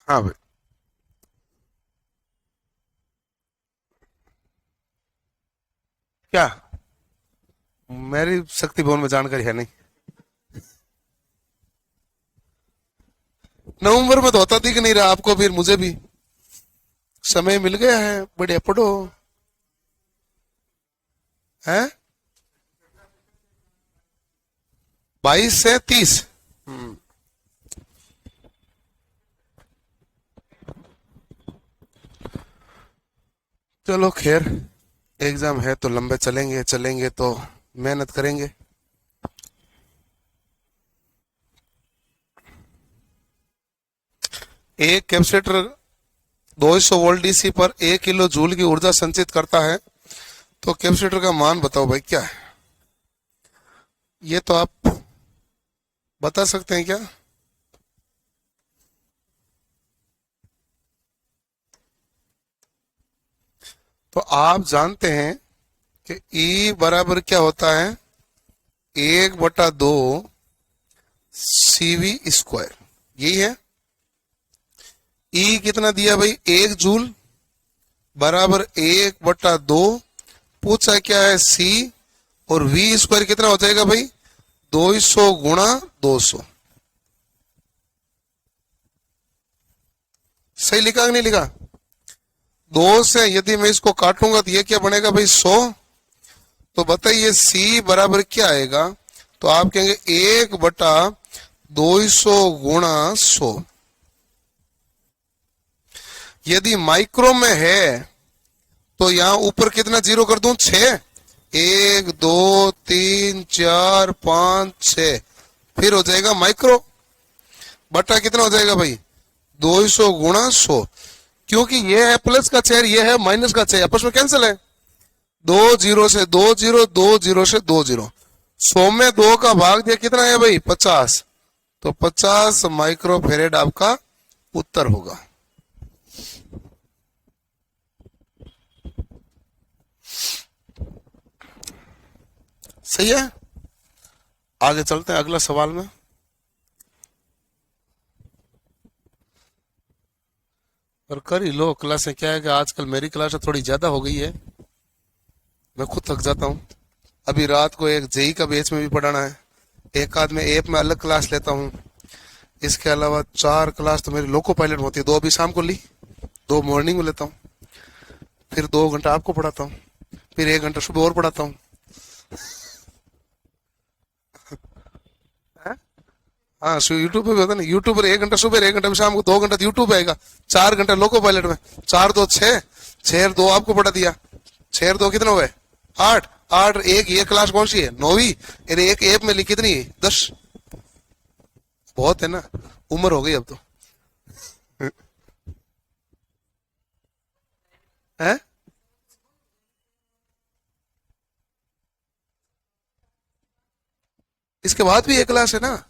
हाँ भाई। क्या? मेरी शक्ति भवन में जानकारी है नहीं। नवंबर में तो होता दिख नहीं रहा आपको, फिर मुझे भी समय मिल गया है, बढ़िया पढ़ो। है 22 से 30। चलो खैर, एग्जाम है तो लंबे चलेंगे, चलेंगे तो मेहनत करेंगे। एक कैपेसिटर 200 वोल्ट डीसी पर 1 किलो जूल की ऊर्जा संचित करता है, तो कैपेसिटर का मान बताओ भाई क्या है? ये तो आप बता सकते हैं क्या? तो आप जानते हैं कि E बराबर क्या होता है? 1/2 CV²। यही है। E कितना दिया भाई? 1 जूल बराबर 1/2। पूछा क्या है? C। और V² कितना हो जाएगा भाई? 200 गुणा 200। सही लिखा कि नहीं लिखा? 2 से यदि मैं इसको काटूंगा तो ये क्या बनेगा भाई? 100। तो बताइए C बराबर क्या आएगा? तो आप कहेंगे 1/200 गुणा 100। यदि माइक्रो में है तो यहां ऊपर कितना जीरो कर दूं? 6। 1 2 3 4 5 6। फिर हो जाएगा माइक्रो। बटा कितना हो जाएगा भाई? 200 गुणा 100। क्योंकि ये है प्लस का 6, ये है माइनस का 6, आपस में कैंसिल है। 2 0 से 2 0, 2 0 से 2 0। 100 में 2 का भाग दिया कितना है भाई? 50। तो 50 माइक्रो फेरेड आपका उत्तर होगा। सही है। आगे चलते हैं अगला सवाल में। और कर ही लो क्लासें। क्या है कि आजकल मेरी क्लास थोड़ी ज्यादा हो गई है, मैं खुद थक जाता हूँ। अभी रात को एक जेई का बैच में भी पढ़ाना है, एक आध में ऐप में अलग क्लास लेता हूँ। इसके अलावा 4 क्लास तो मेरी लोको पायलट में होती है। 2 अभी शाम को ली, 2 मॉर्निंग में लेता हूँ, फिर 2 घंटा आपको पढ़ाता हूँ, फिर 1 घंटा सुबह और पढ़ाता हूँ। हाँ, यूट्यूब पे भी होता है ना। यूट्यूब पर 1 घंटा सुबह, 1 घंटा शाम को, 2 घंटा यूट्यूब पे आएगा, 4 घंटा लोको पायलट में। 4 2 6, 6 2 आपको पढ़ा दिया। 6 2 कितने हुए? 8। 8 एक ये क्लास कौन सी है? 9वीं। अरे एक ऐप में ली कितनी? 10। बहुत है ना, उम्र हो गई अब तो। है इसके बाद भी एक क्लास है ना,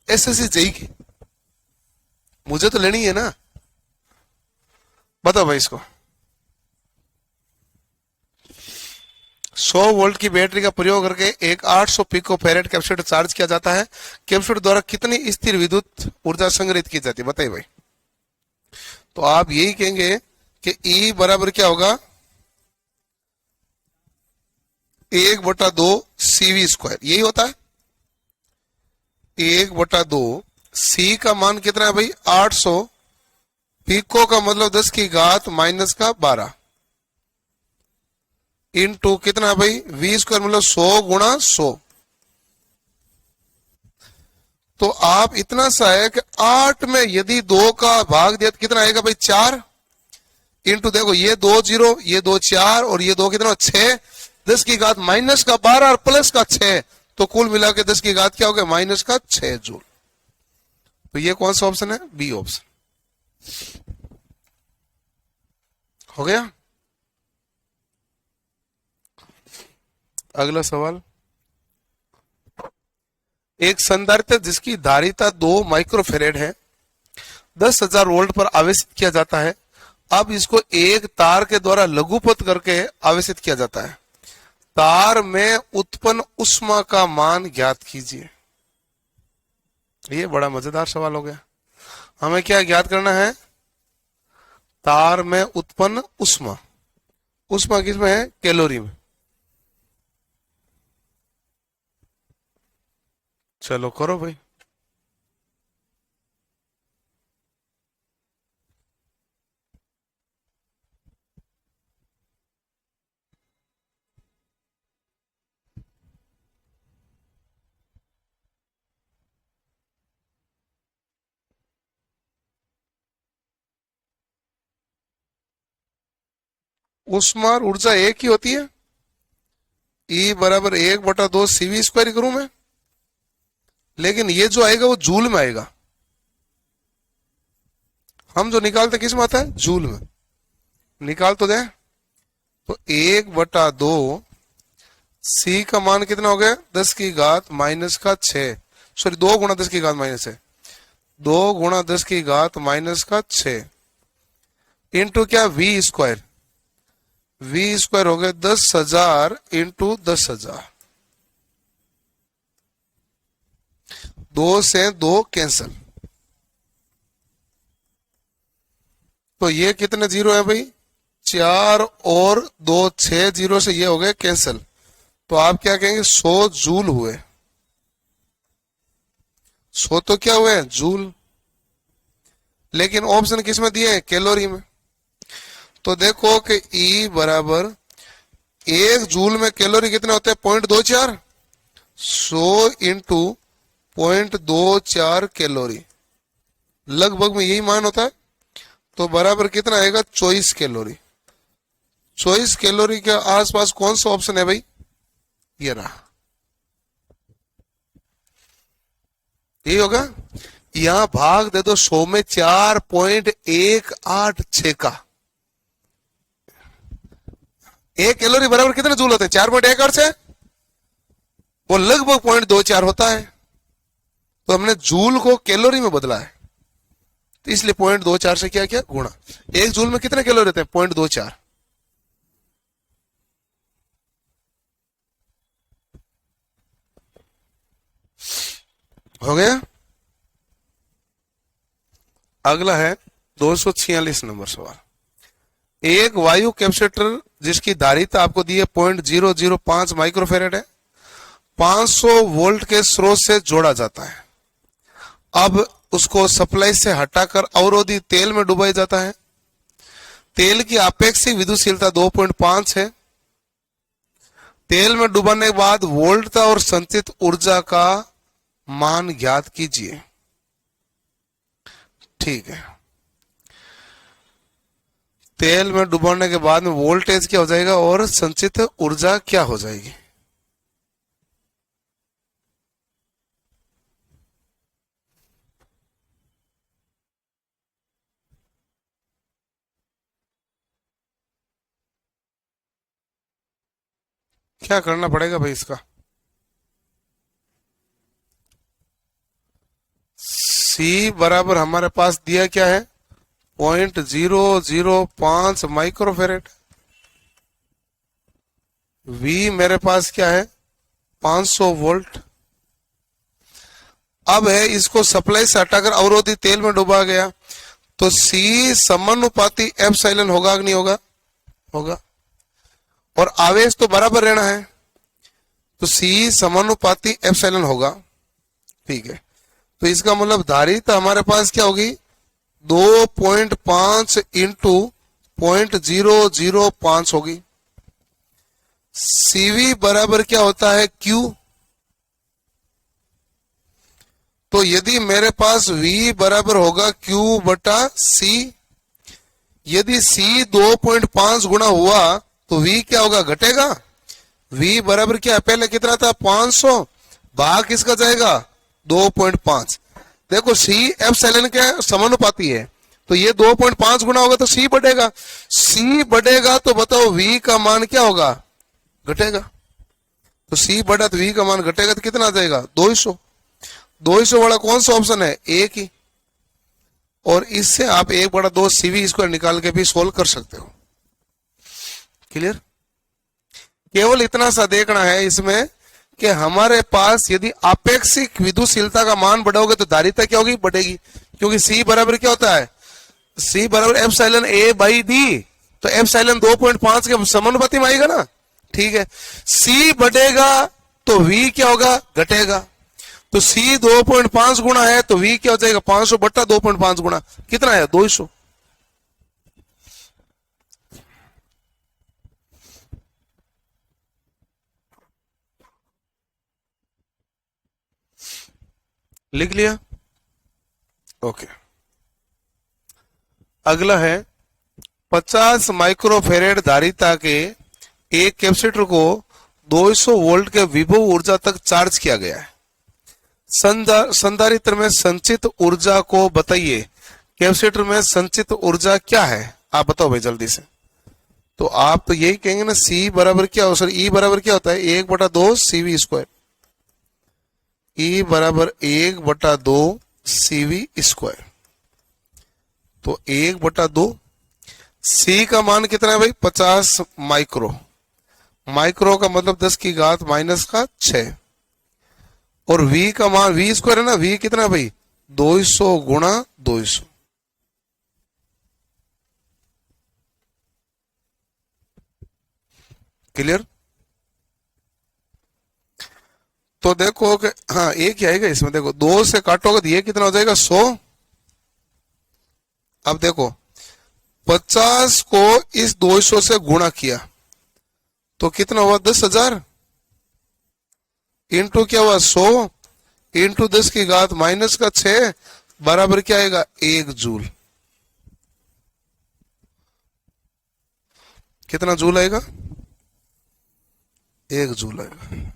एसएससी जेई की। मुझे तो लेनी है ना। बताओ भाई इसको। 100 वोल्ट की बैटरी का प्रयोग करके एक 800 पिको फैरेड कैपेसिटर चार्ज किया जाता है। कैपेसिटर द्वारा कितनी स्थिर विद्युत ऊर्जा संग्रहित की जाती है? बताइए भाई। तो आप यही कहेंगे कि ई बराबर क्या होगा? 1/2 CV²। यही होता है। 1/2। सी का मान कितना है भाई? 800। पिको का मतलब 10⁻⁻12 इनटू कितना है भाई? V² मतलब 100 गुणा 100। तो आप इतना सा है कि 8 में यदि 2 का भाग दिया तो कितना आएगा भाई? 4। इनटू देखो, ये 2 0, ये 2 4, और ये 2 कितना? 6। 10⁻⁻12 और प्लस का 6, तो कुल मिला के 10 क्या हो गया? -6 जूल। तो ये कौन सा ऑप्शन है? बी ऑप्शन हो गया। अगला सवाल। एक संधारित्र जिसकी धारिता 2 माइक्रोफेरेड है 10,000 वोल्ट पर आवेशित किया जाता है। अब इसको एक तार के द्वारा लघुपथ करके आवेशित किया जाता है। तार में उत्पन्न ऊष्मा का मान ज्ञात कीजिए। ये बड़ा मजेदार सवाल हो गया। हमें क्या ज्ञात करना है? तार में उत्पन्न ऊष्मा। ऊष्मा किसमें है? कैलोरी में। चलो करो भाई। ऊष्मा और ऊर्जा एक ही होती है। E बराबर 1/2 CV स्क्वायर करूं मैं, लेकिन ये जो आएगा वो जूल में आएगा। हम जो निकालते किस में आता है? जूल में। निकाल तो दे। तो 1/2 C का मान कितना हो गया? 10 की घात माइनस का 6, सॉरी 2 गुणा 10 की घात माइनस है, 2 गुणा 10 की घात माइनस का 6 इंटू क्या? V square. V स्क्वायर हो गया 10,000 इंटू 10,000। 2 से 2 कैंसल। तो ये कितने जीरो है भाई? 4 और 2 6 जीरो से ये हो गए कैंसल। तो आप क्या कहेंगे? 100 जूल हुए। 100 तो क्या हुए? जूल। लेकिन ऑप्शन किस में दिए? कैलोरी में। तो देखो कि E बराबर 1 जूल में कैलोरी कितने होते हैं? 0.24। 100 इंटू 0.24 कैलोरी, लगभग में यही मान होता है। तो बराबर कितना आएगा? 24 कैलोरी। 24 कैलोरी के आसपास कौन सा ऑप्शन है भाई? ये रहा, यही होगा। यहां भाग दे दो 100 में 4.186 का। 1 कैलोरी बराबर कितने जूल होते हैं? 4.1 से वो लगभग 0.24 होता है। तो हमने जूल को कैलोरी में बदला है, तो इसलिए 0.24 से क्या किया? गुणा। 1 जूल में कितने कैलोरी होते हैं? 0.24। हो गया। अगला है 246 नंबर सवाल। एक वायु कैपेसिटर जिसकी धारिता आपको दी है 0.005 माइक्रोफेरेड है, 500 वोल्ट के स्रोत से जोड़ा जाता है। अब उसको सप्लाई से हटाकर अवरोधी तेल में डुबाया जाता है। तेल की अपेक्षित विद्युतशीलता 2.5 है। तेल में डुबाने के बाद वोल्टता और संचित ऊर्जा का मान ज्ञात कीजिए। ठीक है, तेल में डुबाने के बाद में वोल्टेज क्या हो जाएगा और संचित ऊर्जा क्या हो जाएगी? क्या करना पड़ेगा भाई इसका? C बराबर हमारे पास दिया क्या है? 0.005 माइक्रोफेरेड। V मेरे पास क्या है? 500 वोल्ट। अब है इसको सप्लाई से हटाकर अवरोधी तेल में डुबा गया, तो C समानुपाती एप्सिलॉन होगा कि नहीं होगा? होगा। और आवेश तो बराबर रहना है, तो C समानुपाती एप्सिलॉन होगा। ठीक है, तो इसका मतलब धारिता हमारे पास क्या होगी? 2.5 इंटू 0.005 होगी। CV बराबर क्या होता है? Q। तो यदि मेरे पास V बराबर होगा Q बटा C, यदि C 2.5 गुना हुआ तो V क्या होगा? घटेगा। V बराबर क्या? पहले कितना था? 500 भाग किसका जाएगा? 2.5। देखो C एप्सिलॉन के समानुपाती है, तो ये 2.5 गुना होगा तो C बढ़ेगा। C बढ़ेगा तो बताओ V का मान क्या होगा? घटेगा। तो C बढ़ा तो V का मान घटेगा, तो कितना आ जाएगा? 200। 200 वाला कौन सा ऑप्शन है? एक ही। और इससे आप 1/2 CV स्क्वायर निकाल के भी सोल्व कर सकते हो। क्लियर? केवल इतना सा देखना है इसमें कि हमारे पास यदि आपेक्षिक विद्युतशीलता का मान बढ़ाओगे तो धारिता क्या होगी? बढ़ेगी। क्योंकि C बराबर क्या होता है, C बराबर एप्सिलॉन A बाई डी, तो एप्सिलॉन 2.5 के समानुपाती में आएगा ना। ठीक है, C बढ़ेगा तो V क्या होगा, घटेगा। तो C 2.5 गुना है तो V क्या हो जाएगा, 500 बट्टा 2.5 गुना, कितना है 200। लिख लिया, ओके। अगला है 50 माइक्रोफेरेड धारिता के एक कैपेसिटर को 200 वोल्ट के विभव ऊर्जा तक चार्ज किया गया है। संधारित्र में संचित ऊर्जा को बताइए। कैपेसिटर में संचित ऊर्जा क्या है, आप बताओ भाई जल्दी से। तो आप तो यही कहेंगे ना, C बराबर क्या हो, सर E बराबर क्या होता है, 1/2 CV स्क्वायर। E बराबर 1/2 CV स्क्वायर, तो 1/2। C का मान कितना है भाई, 50 माइक्रो। माइक्रो का मतलब 10 की घात माइनस का 6। और V का मान, V स्क्वायर है ना, V कितना भाई 200 गुणा 200। क्लियर। तो देखो कि हाँ एक ही आएगा इसमें, देखो 2 से काटोगे तो ये कितना हो जाएगा 100। अब देखो 50 को इस 200 से गुणा किया तो कितना हुआ 10,000, इंटू क्या हुआ 100, इंटू 10 की घात माइनस का 6 बराबर क्या आएगा 1 जूल। कितना जूल आएगा, 1 जूल आएगा।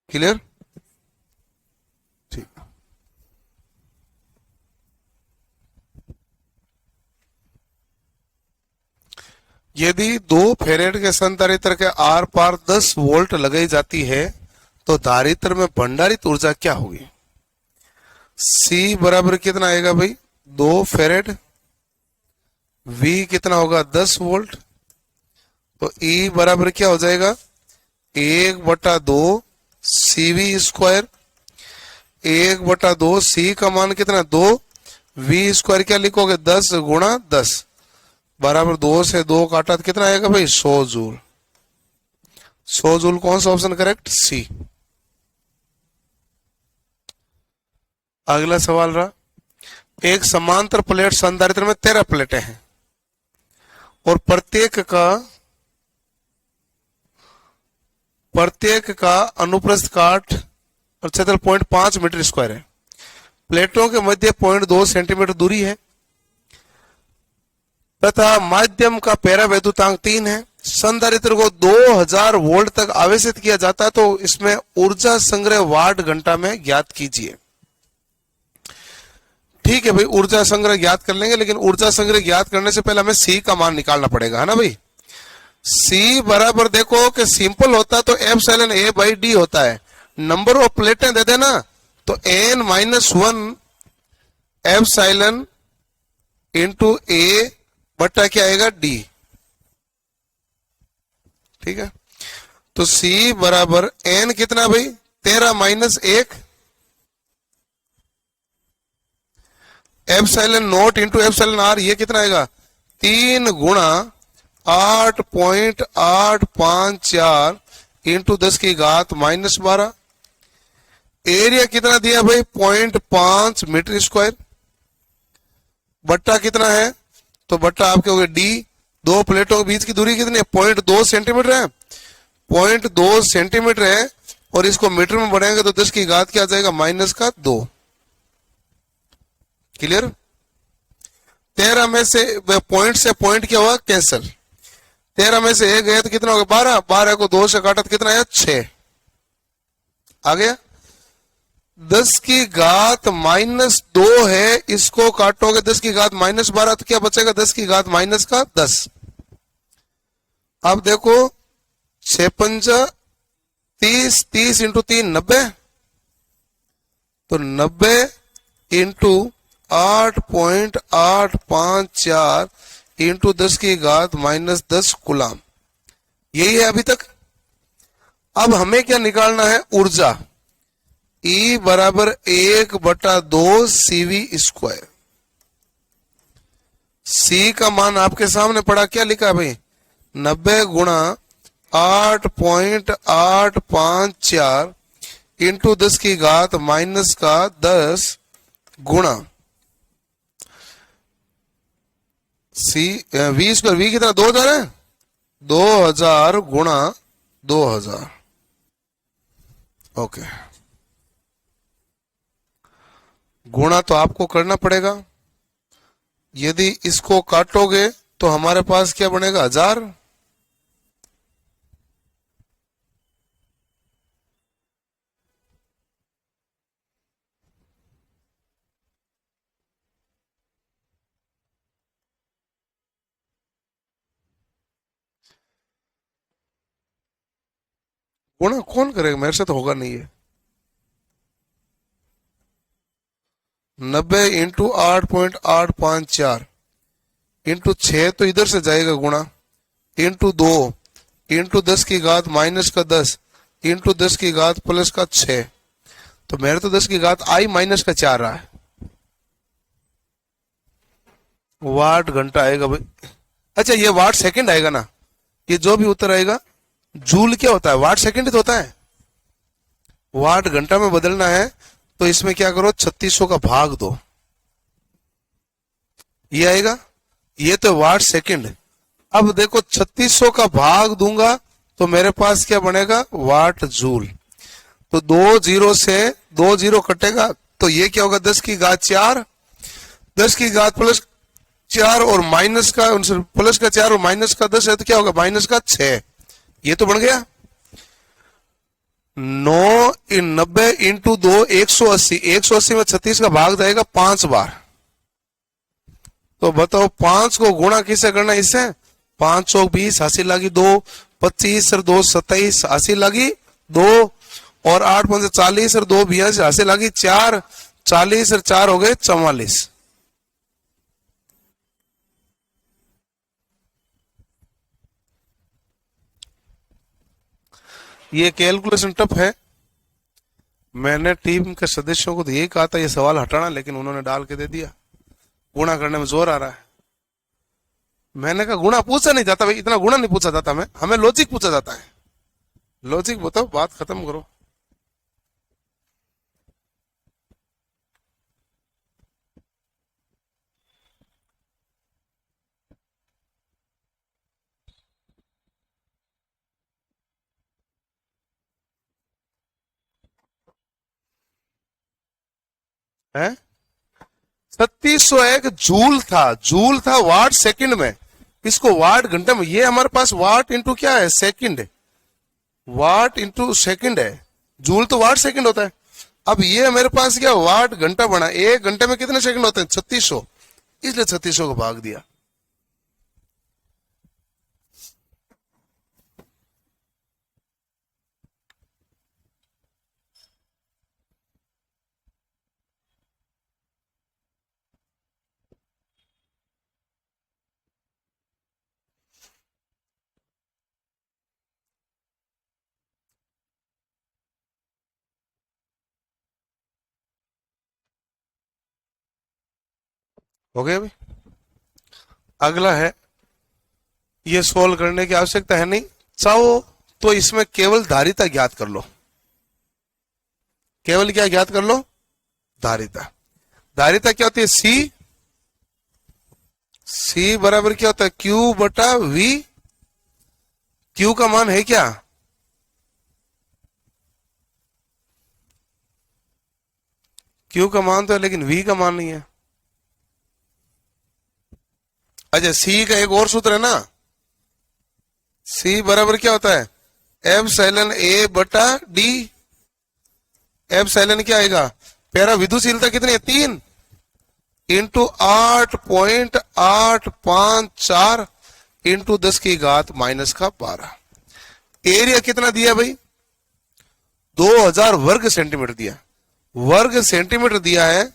क्लियर, ठीक। यदि 2 फेरेड के संधारित्र के आर पार 10 वोल्ट लगाई जाती है तो धारित्र में भंडारित ऊर्जा क्या होगी। C बराबर कितना आएगा भाई 2 फेरेड, V कितना होगा 10 वोल्ट, तो E बराबर क्या हो जाएगा 1/2 CV स्क्वायर। 1/2 C का मान कितना 2, V स्क्वायर क्या लिखोगे 10 गुणा 10 बराबर 2 से 2 काटा तो कितना आएगा भाई 100 जूल। 100 जूल कौन सा ऑप्शन करेक्ट, C। अगला सवाल रहा, एक समांतर प्लेट संधारित्र में 13 प्लेटें हैं और प्रत्येक का अनुप्रस्थ काट और क्षेत्रफल 0.5 मीटर स्क्वायर है। प्लेटों के मध्य 0.2 सेंटीमीटर दूरी है तथा माध्यम का पैरा वैद्युतांक 3 है। संधारित्र को 2000 वोल्ट तक आवेशित किया जाता है, तो इसमें ऊर्जा संग्रह वाट घंटा में ज्ञात कीजिए। ठीक है भाई, ऊर्जा संग्रह ज्ञात कर लेंगे, लेकिन ऊर्जा संग्रह ज्ञात करने से पहले हमें C का मान निकालना पड़ेगा, है ना भाई। C बराबर देखो कि सिंपल होता तो एप्सिलॉन A बाई डी होता है। नंबर ऑफ प्लेटें दे देना तो n-1 एप्सिलॉन इंटू A बट्टा क्या आएगा D। ठीक है, तो C बराबर n कितना भाई 13 minus 1 epsilon not into epsilon R, ये कितना आएगा 3 गुणा 8.854 इंटू 10 की घात माइनस 12। एरिया कितना दिया भाई 0.5 मीटर स्क्वायर। बट्टा कितना है, तो बट्टा आपके हो गए D। 2 प्लेटों के बीच की दूरी कितनी है 0.2 सेंटीमीटर है, 0.2 सेंटीमीटर है, और इसको मीटर में बढ़ाएंगे तो 10 की घात क्या आ जाएगा माइनस का 2। क्लियर। 13 में से पॉइंट से पॉइंट क्या हुआ कैंसल, 13 में से 1 गया तो कितना होगा 12, 12 को 2 से काटा तो कितना आया 6 आ गया। 10 की घात माइनस 2 है, इसको काटोगे 10 की घात माइनस 12 तो क्या बचेगा 10 की घात माइनस का 10। अब देखो 6×5 30, 30 इंटू 3 90, तो 90 इंटू 8.854 इंटू 10 की घात माइनस 10 गुलाम। यही है अभी तक। अब हमें क्या निकालना है, ऊर्जा। E बराबर 1/2 CV²। C का मान आपके सामने पड़ा, क्या लिखा है भाई, 90 गुणा 8.854 इंटू 10 की घात -10 गुणा V²। V कितना, 2000 है, 2000 गुणा 2000। ओके, गुणा तो आपको करना पड़ेगा। यदि इसको काटोगे तो हमारे पास क्या बनेगा, 1000। गुणा कौन करेगा, मेरे से तो होगा नहीं है। 90 इंटू 8.854 इंटू 6 तो इधर से जाएगा गुणा, इंटू 2 इंटू 10 की घात -10 इंटू 10 की घात +6। तो मेरे तो 10 की घात आई -4 रहा है। वाट घंटा आएगा भाई। अच्छा, ये वाट सेकंड आएगा ना, ये जो भी उत्तर आएगा। जूल क्या होता है, वाट सेकंड तो होता है। वाट घंटा में बदलना है तो इसमें क्या करो, 3600 का भाग दो, ये आएगा। ये तो वाट सेकंड। अब देखो 3600 का भाग दूंगा तो मेरे पास क्या बनेगा, वाट जूल। तो 2 जीरो से 2 जीरो कटेगा तो ये क्या होगा, 10 की घात 4, 10 की घात +4 और माइनस का प्लस का 4 और माइनस का 10 है तो क्या होगा, -6। ये तो बन गया 9 × 90 इंटू 2 180। 180 में 36 का भाग जाएगा 5 बार। तो बताओ 5 को गुणा किससे करना, इससे। 5 चौक 20, हासिल लगी 2, 25 और 2 27, हासिल लगी 2 और 8 5 40 और 2 82, हासिल लगी 4, 40 और 4 हो गए 44। ये कैलकुलेशन टफ है। मैंने टीम के सदस्यों को तो यही कहा था ये सवाल हटाना, लेकिन उन्होंने डाल के दे दिया। गुणा करने में जोर आ रहा है। मैंने कहा गुणा पूछा नहीं जाता भाई, इतना गुणा नहीं पूछा जाता, हमें लॉजिक पूछा जाता है। लॉजिक बताओ, बात खत्म करो। है 3601 जूल था, जूल था वाट सेकंड में, इसको वाट घंटे में। ये हमारे पास वाट इंटू क्या है, सेकंड, वाट इंटू सेकंड है। जूल तो वाट सेकंड होता है। अब ये मेरे पास क्या, वाट घंटा बना। 1 घंटे में कितने सेकंड होते हैं, 3600, इसलिए 3600 को भाग दिया। हो गया भाई। अगला है, ये सोल्व करने की आवश्यकता है नहीं, चाहो तो इसमें केवल धारिता ज्ञात कर लो। केवल क्या ज्ञात कर लो, धारिता। धारिता क्या होती है, सी। सी बराबर क्या होता है, Q/V। Q का मान है क्या, Q का मान तो है लेकिन V का मान नहीं है। अच्छा, C का एक और सूत्र है ना, C बराबर क्या होता है, ε/A/d। एप्सिलॉन क्या आएगा, पैरा विद्युशीलता कितनी है, 3 इंटू 8.854 इंटू 10 की घात -12। एरिया कितना दिया भाई, 2000 वर्ग सेंटीमीटर दिया। वर्ग सेंटीमीटर दिया है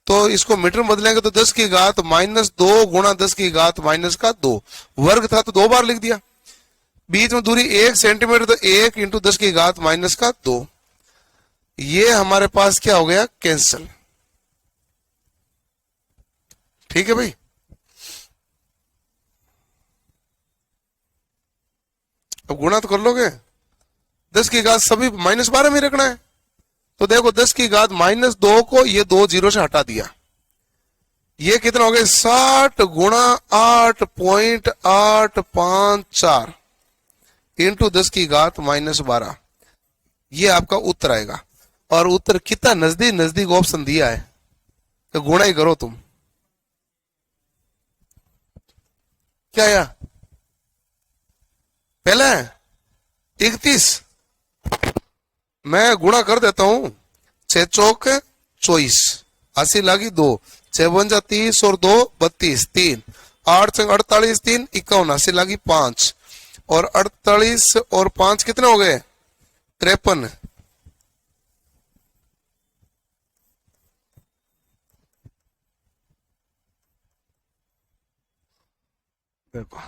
तो इसको मीटर में बदलेंगे तो 10 की घात -2 गुणा 10 की घात -2। वर्ग था तो 2 बार लिख दिया। बीच में दूरी 1 सेंटीमीटर, तो 1 × 10⁻⁻²। ये हमारे पास क्या हो गया, कैंसल। ठीक है भाई। अब गुणा तो कर लोगे, 10 की घात सभी -12 में रखना है। तो देखो 10 की घात -2 को ये 2 जीरो से हटा दिया, ये कितना हो गया, 60 × 8.854 इंटू 10 की घात -12। ये आपका उत्तर आएगा। और उत्तर कितना नजदीक नजदीक ऑप्शन दिया है, तो गुणा ही करो तुम। क्या आया पहले 31, मैं गुणा कर देता हूं। 6 चौक 24, 80 लागी 2, 6 52 30 और 2 32, 3 8 6 48, 3 51, 80 लागी 5 और 48 और 5 कितने हो गए, 53। देखो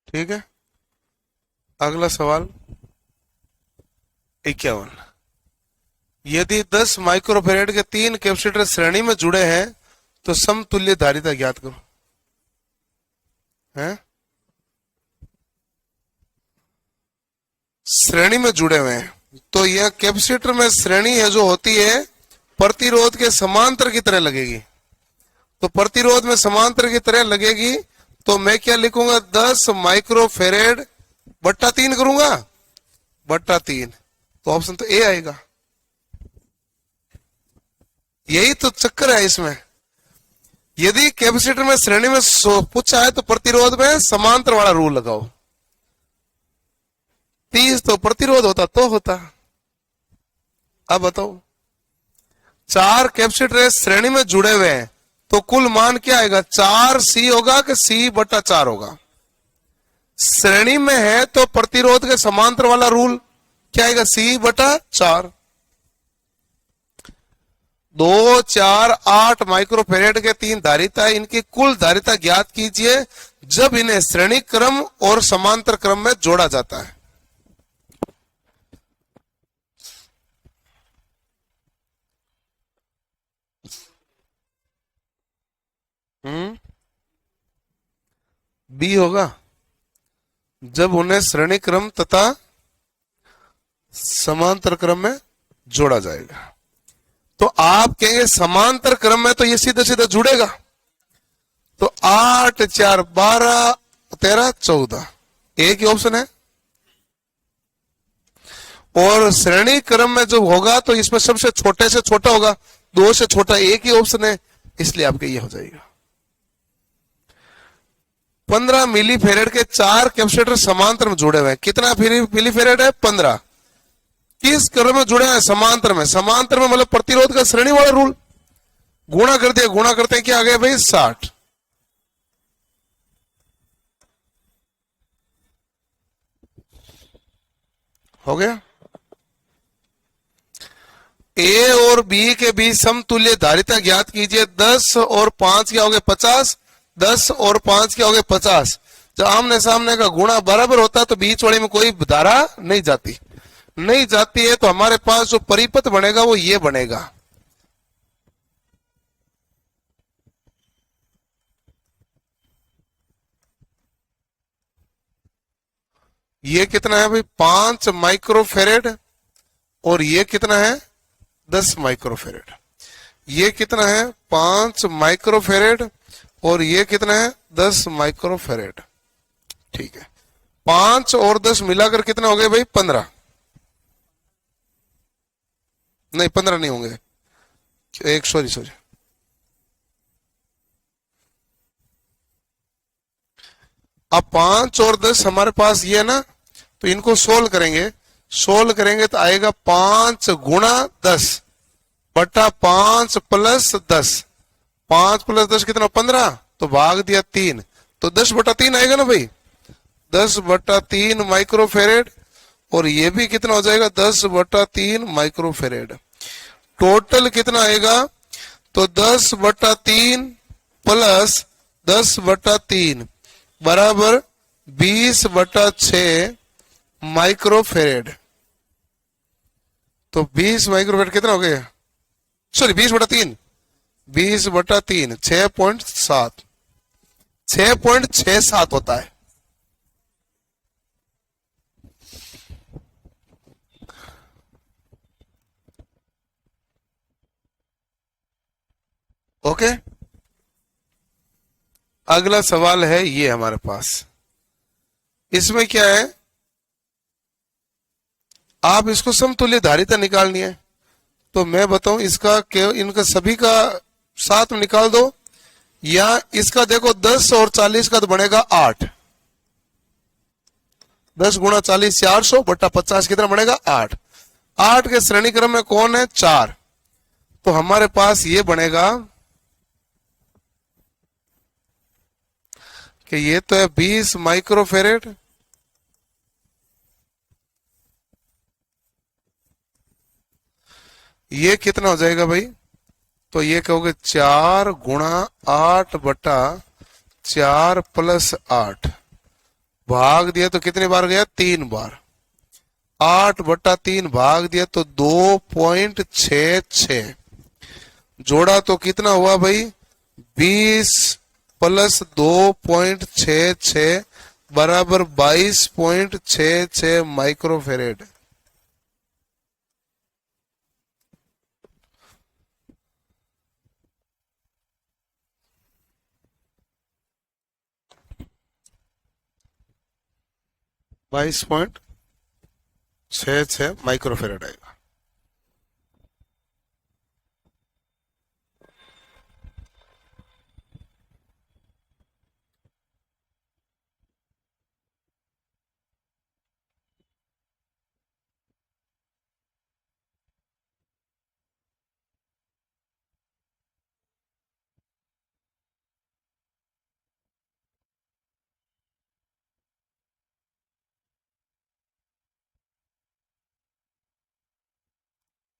ठीक है। अगला सवाल 51। यदि 10 माइक्रोफेरेड के 3 कैपेसिटर श्रेणी में जुड़े हैं तो समतुल्य धारिता ज्ञात करो। हैं श्रेणी में जुड़े हुए हैं, तो यह कैपेसिटर में श्रेणी है जो होती है प्रतिरोध के समांतर की तरह लगेगी। तो प्रतिरोध में समांतर की तरह लगेगी, तो मैं क्या लिखूंगा, 10 माइक्रोफेरेड बट्टा 3 करूंगा, बट्टा 3, तो ऑप्शन तो ए आएगा। यही तो चक्कर है इसमें। यदि कैपेसिटर में श्रेणी में पूछा है तो प्रतिरोध में समांतर वाला रूल लगाओ। 30 तो प्रतिरोध होता तो होता। अब बताओ 4 कैपेसिटर श्रेणी में जुड़े हुए हैं, तो कुल मान क्या आएगा, 4C होगा कि C/4 होगा। श्रेणी में है तो प्रतिरोध के समांतर वाला रूल क्या आएगा, C/4। 2 4 8 माइक्रोफेरेड के 3 धारिता, इनकी कुल धारिता ज्ञात कीजिए जब इन्हें श्रेणी क्रम और समांतर क्रम में जोड़ा जाता है। बी होगा, जब उन्हें श्रेणी क्रम तथा समांतर क्रम में जोड़ा जाएगा। तो आप कहेंगे समांतर क्रम में तो ये सीधे सीधे जुड़ेगा, तो 8 4 12 13 14 एक ही ऑप्शन है। और श्रेणी क्रम में जो होगा तो इसमें सबसे छोटे से छोटा होगा, 2 से छोटा एक ही ऑप्शन है, इसलिए आपके ये हो जाएगा। 15 मिलीफेरेड के 4 कैपेसिटर समांतर में जुड़े हुए हैं। कितना मिलीफेरेड है, 15। किस क्रम में जुड़े हैं, समांतर में। समांतर में मतलब प्रतिरोध का श्रेणी वाला रूल, गुणा कर दिया, गुणा करते हैं क्या आ गया भाई, 60। हो गया। ए और बी के बीच समतुल्य धारिता ज्ञात कीजिए। 10 और 5 क्या हो गए, 50। 10 और 5 क्या हो गए, 50। जब आमने सामने का गुणा बराबर होता है तो बीच वाले में कोई धारा नहीं जाती, नहीं जाती है, तो हमारे पास जो परिपथ बनेगा वो ये बनेगा। ये कितना है भाई, 5 माइक्रोफेरेड, और ये कितना है, 10 माइक्रोफेरेड। ये कितना है, 5 माइक्रोफेरेड, और ये कितना है, 10 माइक्रोफेरेड। ठीक है, 5 और 10 मिलाकर कितना हो गए भाई, 15। नहीं 15 नहीं होंगे, एक सॉरी अब 5 और 10 हमारे पास ये है ना, तो इनको सोल्व करेंगे तो आएगा 5 गुणा 10 बटा 5 प्लस 10। 5 प्लस 10 कितना, 15, तो भाग दिया 3, तो 10/3 आएगा ना भाई, 10/3 माइक्रोफेरेड, और ये भी कितना हो जाएगा 10/3 माइक्रोफेरेड। टोटल कितना आएगा, तो 10/3 प्लस 10/3 बराबर 20/6 माइक्रोफेरेड। तो 20 माइक्रोफेरेड कितना हो गया, सॉरी 20/3, 20/3 6.7, 6.67 होता है। ओके, अगला सवाल है ये हमारे पास। इसमें क्या है, आप इसको समतुल्य धारिता निकालनी है। तो मैं बताऊं इसका, इनका सभी का साथ में निकाल दो, या इसका देखो 10 और 40 का तो बनेगा 8, 10 गुणा 40 400/50 कितना बनेगा 8। 8 के श्रेणी क्रम में कौन है 4, तो हमारे पास ये बनेगा कि ये तो है 20 माइक्रोफेरेड, ये कितना हो जाएगा भाई, तो ये कहोगे 4 गुणा 8/4 प्लस 8, भाग दिया तो कितनी बार गया 3 बार, 8/3 भाग दिया तो 2.66, जोड़ा तो कितना हुआ भाई 20 प्लस 2.66 बराबर 22.66 माइक्रोफेरेड। बाईस पॉइंट छः माइक्रोफेरेड आएगा।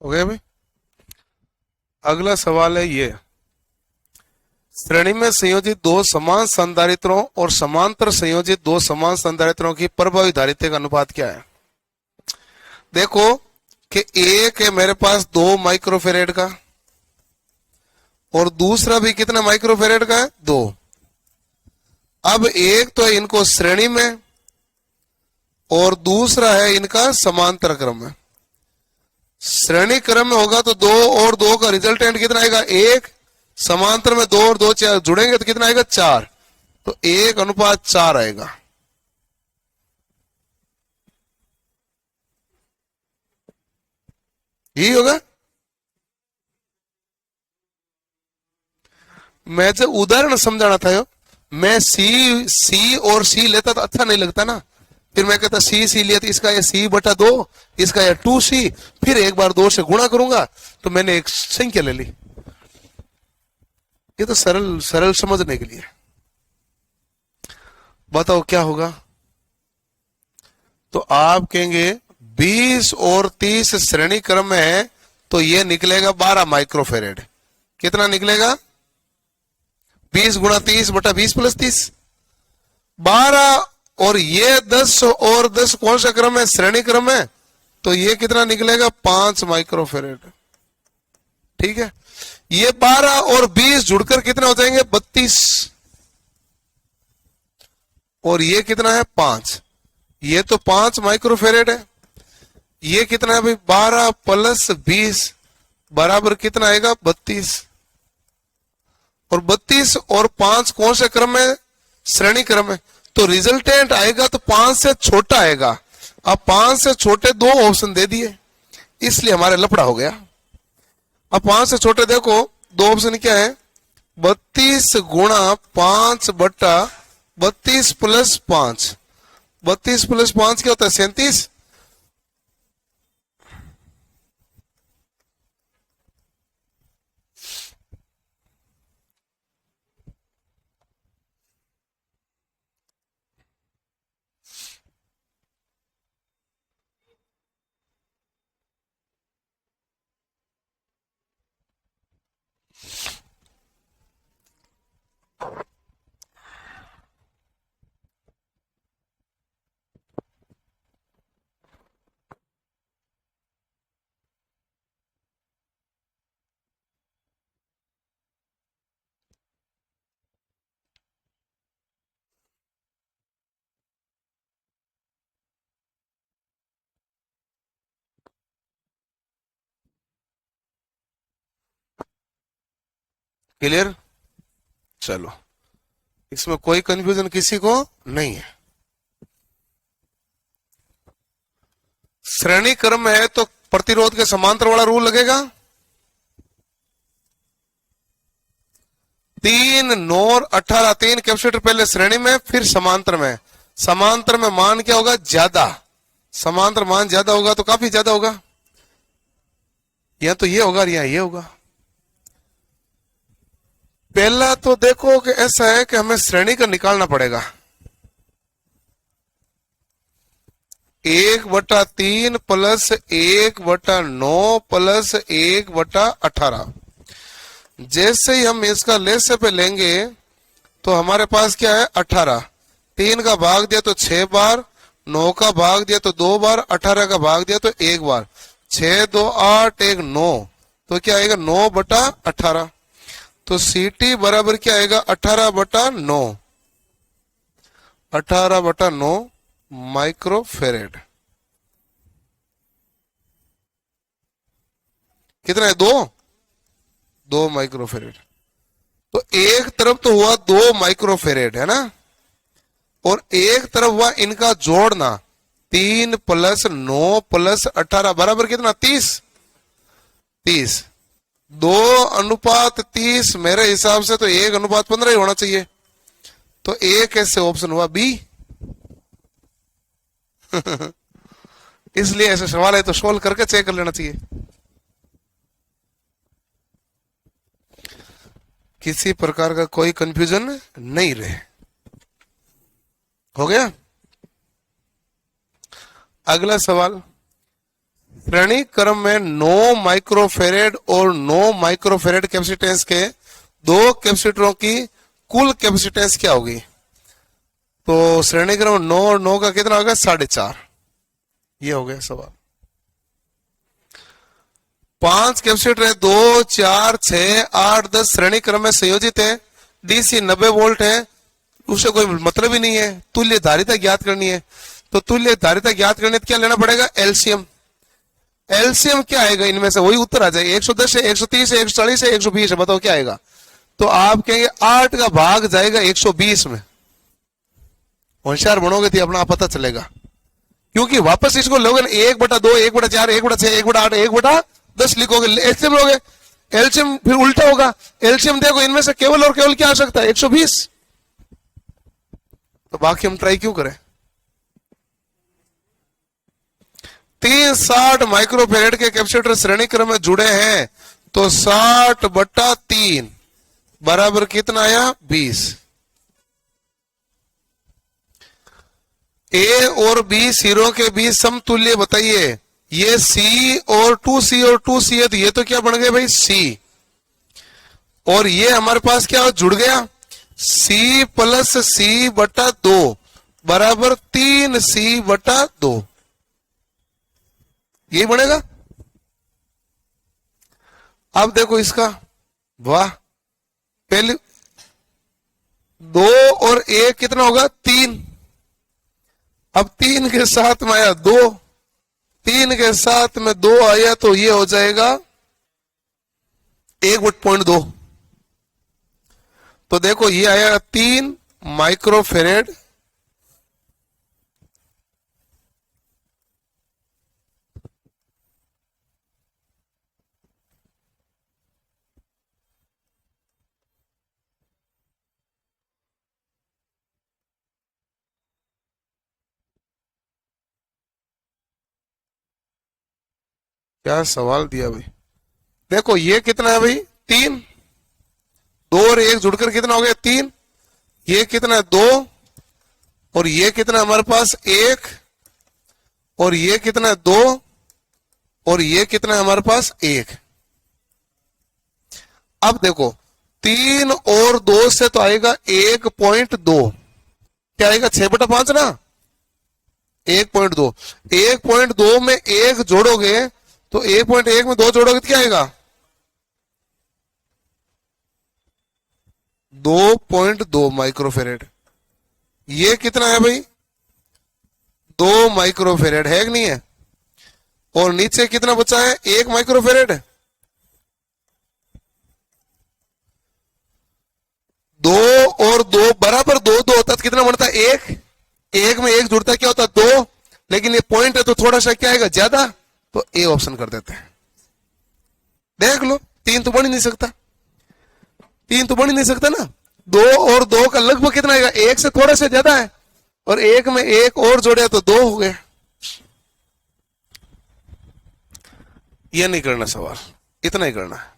हो गया भाई। अगला सवाल है ये, श्रेणी में संयोजित दो समान संधारित्रों और समांतर संयोजित दो समान संधारित्रों की प्रभावी धारिता का अनुपात क्या है। देखो कि एक है मेरे पास 2 माइक्रोफेरेड का, और दूसरा भी कितना माइक्रोफेरेड का है 2। अब एक तो है इनको श्रेणी में, और दूसरा है इनका समांतर क्रम में। श्रेणी क्रम में होगा तो 2 और 2 का रिजल्टेंट कितना आएगा 1, समांतर में 2 और 2 जुड़ेंगे तो कितना आएगा 4, तो 1:4 आएगा। यही होगा। मैं जब उदाहरण समझाना था यो, मैं सी और सी लेता तो अच्छा नहीं लगता ना, फिर मैं कहता सी लिया तो इसका ये C/2, इसका ये 2C, फिर एक बार 2 से गुणा करूंगा, तो मैंने एक संख्या ले ली। ये तो सरल सरल समझने के लिए। बताओ क्या होगा, तो आप कहेंगे 20 और 30 श्रेणी क्रम में है, तो ये निकलेगा 12 माइक्रोफेरेड। कितना निकलेगा 20 गुणा 30/20 प्लस 30, 12, और ये 10 और 10 कौन सा क्रम है श्रेणी क्रम है, तो ये कितना निकलेगा 5 माइक्रोफेरेड। ठीक है, ये 12 और 20 जुड़कर कितना हो जाएंगे 32, और ये कितना है 5, ये तो 5 माइक्रोफेरेड है। ये कितना है भाई 12 प्लस 20 बराबर कितना आएगा 32, और 32 और 5 कौन से क्रम में श्रेणी क्रम में, तो रिजल्टेंट आएगा तो 5 से छोटा आएगा। अब 5 से छोटे 2 ऑप्शन दे दिए, इसलिए हमारे लफड़ा हो गया। अब 5 से छोटे देखो 2 ऑप्शन क्या है, 32 गुणा 5/32 प्लस 5, 32 प्लस 5 क्या होता है 37, क्लियर? चलो, इसमें कोई कंफ्यूजन किसी को नहीं है। श्रेणी क्रम में है तो प्रतिरोध के समांतर वाला रूल लगेगा। 3, 9 और 18, 3 कैपेसिटर पहले श्रेणी में फिर समांतर में। समांतर में मान क्या होगा? ज्यादा। समांतर मान ज्यादा होगा तो काफी ज्यादा होगा, या तो ये होगा या ये होगा। पहला तो देखो कि ऐसा है कि हमें श्रेणी का निकालना पड़ेगा। 1/3 प्लस 1/9 प्लस 1/18। जैसे ही हम इसका लेसे पे लेंगे तो हमारे पास क्या है? 18। 3 का भाग दिया तो 6 बार, 9 का भाग दिया तो 2 बार, 18 का भाग दिया तो 1 बार। 6, 2, 8, 1, 9, तो क्या आएगा? 9/18। तो सीटी बराबर क्या आएगा? 18/9। 18/9 माइक्रोफेरेड। कितना है? 2 माइक्रोफेरेड। तो एक तरफ तो हुआ 2 माइक्रोफेरेड, है ना, और एक तरफ हुआ इनका जोड़ना। 3 + 9 + 18 बराबर कितना? 30। 2:30 मेरे हिसाब से तो 1:15 ही होना चाहिए। तो एक ऐसे ऑप्शन हुआ बी। इसलिए ऐसे सवाल है तो सोल्व करके चेक कर लेना चाहिए। किसी प्रकार का कोई कंफ्यूजन नहीं रहे। हो गया? अगला सवाल, श्रेणी क्रम में 9 माइक्रोफेरेड और 9 माइक्रोफेरेड कैपेसिटेंस के दो कैपेसिटरों की कुल कैपेसिटेंस क्या होगी? तो श्रेणी क्रम 9 और 9 का कितना होगा? 4.5। ये हो गया सवाल। 5 कैपेसिटर है, 2, 4, 6, 8, 10 श्रेणी क्रम में संयोजित है। डीसी 90 वोल्ट है, उसे कोई मतलब ही नहीं है। तुल्य धारिता ज्ञात करनी है, तो तुल्य धारिता ज्ञात करने क्या लेना पड़ेगा? एलसीएम। एलसीएम क्या आएगा? इनमें से वही उत्तर आ जाएगा। 110 है, 130 है, 140 है, 120 है, बताओ क्या आएगा? तो आप कहेंगे 8 का भाग जाएगा 120 में। होशियार बनोगे तो अपना पता चलेगा, क्योंकि वापस इसको लोगे 1/2, 1/4, 1/6, 1/8, 1/10 लिखोगे, एलसीएम लोगे। एलसीएम फिर उल्टा होगा। एलसीएम देखो, इनमें से केवल और केवल क्या आ सकता है? 120। तो बाकी हम ट्राई क्यों करें? 360 माइक्रोफेरेड के कैपेसिटर श्रेणी क्रम में जुड़े हैं, तो 60/3 बराबर कितना आया? 20। ए और बी सिरों के बीच समतुल्य बताइए। ये सी और 2C और 2C है, तो ये तो क्या बन गए भाई? सी। और ये हमारे पास क्या जुड़ गया? C + C/2 बराबर 3C/2। यही बनेगा। अब देखो इसका, वाह, पहले 2 और 1 कितना होगा? 3। अब 3 के साथ में आया 2, 3 के साथ में 2 आया, तो ये हो जाएगा 1/2। तो देखो ये आया 3 माइक्रोफेरेड, क्या सवाल दिया भाई। देखो ये कितना है भाई? 3। 2 और 1 जुड़कर कितना हो गया? 3। ये कितना है? 2। और ये कितना हमारे पास? 1। और ये कितना है? 2। और ये कितना है हमारे पास? 1। अब देखो 3 और 2 से तो आएगा 1.2। क्या आएगा? 6/5 ना। 1.2। 1.2 में 1 जोड़ोगे तो 1.1 में 2 जोड़ोगे तो क्या आएगा? 2.2 माइक्रोफेरेड। ये कितना है भाई? 2 माइक्रोफेरेड है कि नहीं है? और नीचे कितना बचा है? 1 माइक्रोफेरेड। दो और दो बराबर दो दो होता तो कितना बनता है? एक। एक में एक जुड़ता क्या होता है? दो। लेकिन ये पॉइंट है तो थोड़ा सा क्या आएगा? ज्यादा। तो ए ऑप्शन कर देते हैं। देख लो, तीन तो बन ही नहीं सकता, तीन तो बन ही नहीं सकता ना। दो और दो का लगभग कितना आएगा? एक से थोड़ा सा ज्यादा है, और एक में एक और जोड़े तो दो हो गए। ये नहीं करना सवाल, इतना ही करना है।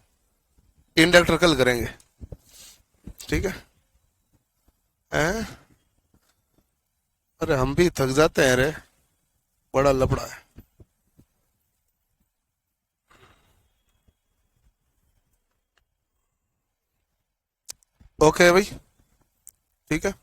इंडक्टर कल करेंगे, ठीक है? अरे हम भी थक जाते हैं रे, बड़ा लफड़ा है। ओके भाई, ठीक है।